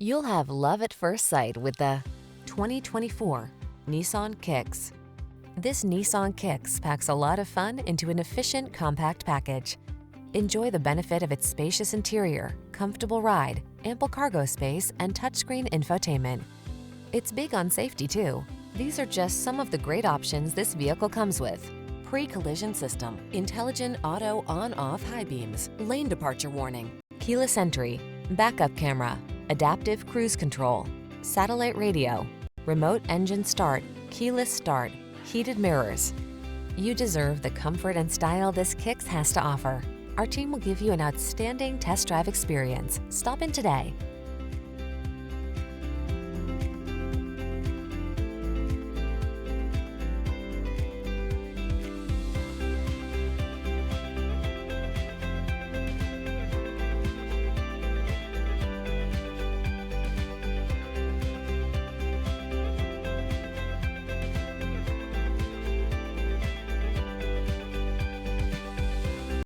You'll have love at first sight with the 2024 Nissan Kicks. This Nissan Kicks packs a lot of fun into an efficient, compact package. Enjoy the benefit of its spacious interior, comfortable ride, ample cargo space, and touchscreen infotainment. It's big on safety, too. These are just some of the great options this vehicle comes with: pre-collision system, intelligent auto on-off high beams, lane departure warning, keyless entry, backup camera, adaptive cruise control, satellite radio, remote engine start, keyless start, heated mirrors. You deserve the comfort and style this Kicks has to offer. Our team will give you an outstanding test drive experience. Stop in today.